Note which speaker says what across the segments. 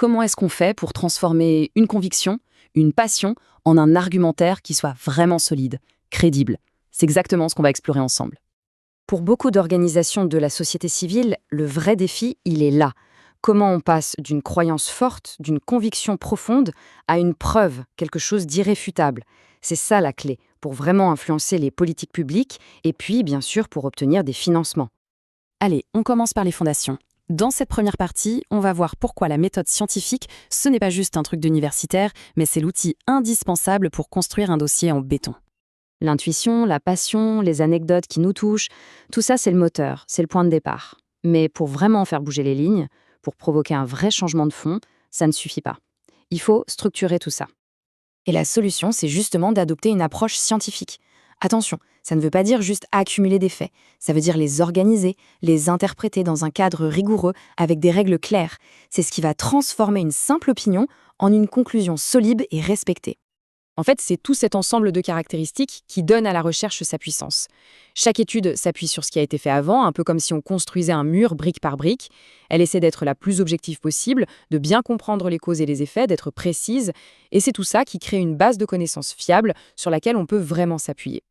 Speaker 1: Comment est-ce qu'on fait pour transformer une conviction, une passion, en un argumentaire qui soit vraiment solide, crédible? C'est exactement ce qu'on va explorer ensemble. Pour beaucoup d'organisations de la société civile, le vrai défi, il est là. Comment on passe d'une croyance forte, d'une conviction profonde, à une preuve, quelque chose d'irréfutable. C'est ça la clé, pour vraiment influencer les politiques publiques et puis, bien sûr, pour obtenir des financements. Allez, on commence par les fondations. Dans cette première partie, on va voir pourquoi la méthode scientifique, ce n'est pas juste un truc d'universitaire, mais c'est l'outil indispensable pour construire un dossier en béton. L'intuition, la passion, les anecdotes qui nous touchent, tout ça c'est le moteur, c'est le point de départ. Mais pour vraiment faire bouger les lignes, pour provoquer un vrai changement de fond, ça ne suffit pas. Il faut structurer tout ça. Et la solution, c'est justement d'adopter une approche scientifique. Attention, ça ne veut pas dire juste accumuler des faits, ça veut dire les organiser, les interpréter dans un cadre rigoureux, avec des règles claires. C'est ce qui va transformer une simple opinion en une conclusion solide et respectée. En fait, c'est tout cet ensemble de caractéristiques qui donne à la recherche sa puissance. Chaque étude s'appuie sur ce qui a été fait avant, un peu comme si on construisait un mur brique par brique. Elle essaie d'être la plus objective possible, de bien comprendre les causes et les effets, d'être précise, et c'est tout ça qui crée une base de connaissances fiable sur laquelle on peut vraiment s'appuyer.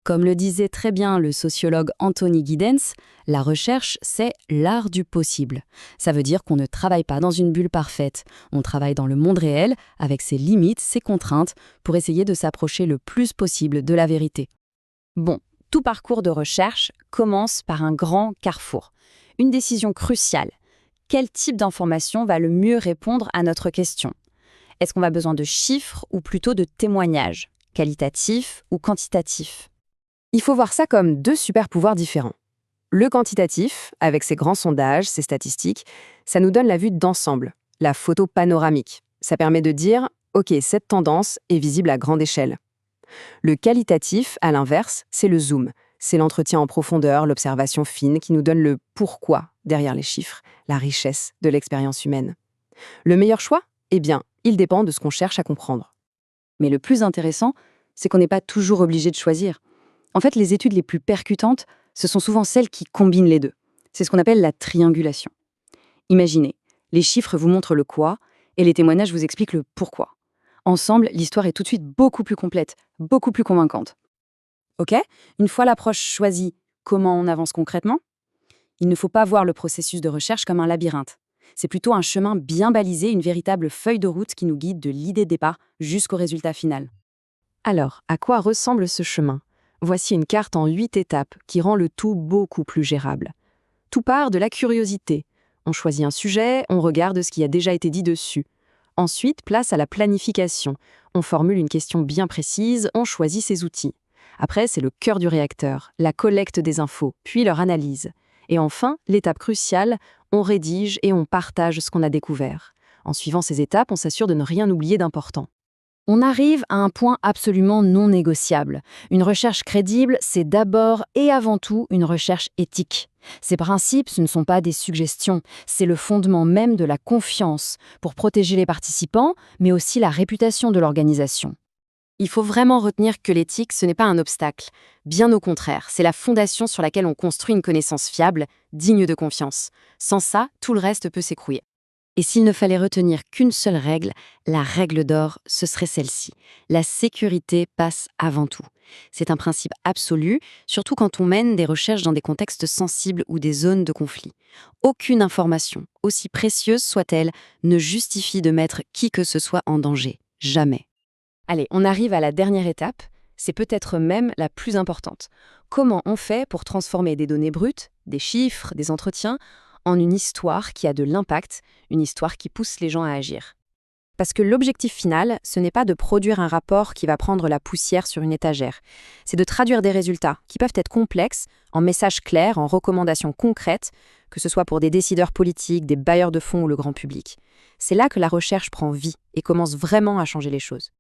Speaker 1: Comme le disait très bien le sociologue Anthony Giddens, la recherche, c'est l'art du possible. Ça veut dire qu'on ne travaille pas dans une bulle parfaite, on travaille dans le monde réel, avec ses limites, ses contraintes, pour essayer de s'approcher le plus possible de la vérité. Bon, tout parcours de recherche commence par un grand carrefour. Une décision cruciale. Quel type d'information va le mieux répondre à notre question? Est-ce qu'on a besoin de chiffres ou plutôt de témoignages, qualitatifs ou quantitatifs? Il faut voir ça comme deux super-pouvoirs différents. Le quantitatif, avec ses grands sondages, ses statistiques, ça nous donne la vue d'ensemble, la photo panoramique. Ça permet de dire « Ok, cette tendance est visible à grande échelle ». Le qualitatif, à l'inverse, c'est le zoom. C'est l'entretien en profondeur, l'observation fine qui nous donne le pourquoi derrière les chiffres, la richesse de l'expérience humaine. Le meilleur choix? Eh bien, il dépend de ce qu'on cherche à comprendre. Mais le plus intéressant, c'est qu'on n'est pas toujours obligé de choisir. En fait, les études les plus percutantes, ce sont souvent celles qui combinent les deux. C'est ce qu'on appelle la triangulation. Imaginez, les chiffres vous montrent le quoi et les témoignages vous expliquent le pourquoi. Ensemble, l'histoire est tout de suite beaucoup plus complète, beaucoup plus convaincante. Ok, une fois l'approche choisie, comment on avance concrètement? Il ne faut pas voir le processus de recherche comme un labyrinthe. C'est plutôt un chemin bien balisé, une véritable feuille de route qui nous guide de l'idée de départ jusqu'au résultat final. Alors, à quoi ressemble ce chemin? Voici une carte en 8 étapes qui rend le tout beaucoup plus gérable. Tout part de la curiosité. On choisit un sujet, on regarde ce qui a déjà été dit dessus. Ensuite, place à la planification. On formule une question bien précise, on choisit ses outils. Après, c'est le cœur du réacteur, la collecte des infos, puis leur analyse. Et enfin, l'étape cruciale, on rédige et on partage ce qu'on a découvert. En suivant ces étapes, on s'assure de ne rien oublier d'important. On arrive à un point absolument non négociable. Une recherche crédible, c'est d'abord et avant tout une recherche éthique. Ces principes, ce ne sont pas des suggestions, c'est le fondement même de la confiance pour protéger les participants, mais aussi la réputation de l'organisation. Il faut vraiment retenir que l'éthique, ce n'est pas un obstacle. Bien au contraire, c'est la fondation sur laquelle on construit une connaissance fiable, digne de confiance. Sans ça, tout le reste peut s'écrouler. Et s'il ne fallait retenir qu'une seule règle, la règle d'or, ce serait celle-ci. La sécurité passe avant tout. C'est un principe absolu, surtout quand on mène des recherches dans des contextes sensibles ou des zones de conflit. Aucune information, aussi précieuse soit-elle, ne justifie de mettre qui que ce soit en danger. Jamais. Allez, on arrive à la dernière étape. C'est peut-être même la plus importante. Comment on fait pour transformer des données brutes, des chiffres, des entretiens, en une histoire qui a de l'impact, une histoire qui pousse les gens à agir. Parce que l'objectif final, ce n'est pas de produire un rapport qui va prendre la poussière sur une étagère. C'est de traduire des résultats qui peuvent être complexes, en messages clairs, en recommandations concrètes, que ce soit pour des décideurs politiques, des bailleurs de fonds ou le grand public. C'est là que la recherche prend vie et commence vraiment à changer les choses.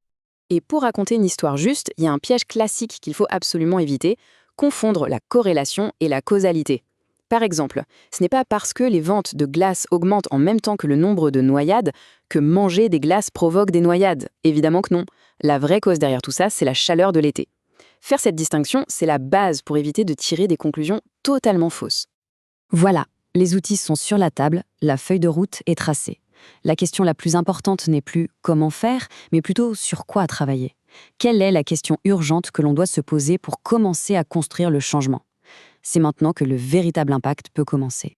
Speaker 1: Et pour raconter une histoire juste, il y a un piège classique qu'il faut absolument éviter, confondre la corrélation et la causalité. Par exemple, ce n'est pas parce que les ventes de glace augmentent en même temps que le nombre de noyades que manger des glaces provoque des noyades. Évidemment que non. La vraie cause derrière tout ça, c'est la chaleur de l'été. Faire cette distinction, c'est la base pour éviter de tirer des conclusions totalement fausses. Voilà, les outils sont sur la table, la feuille de route est tracée. La question la plus importante n'est plus comment faire, mais plutôt sur quoi travailler. Quelle est la question urgente que l'on doit se poser pour commencer à construire le changement? C'est maintenant que le véritable impact peut commencer.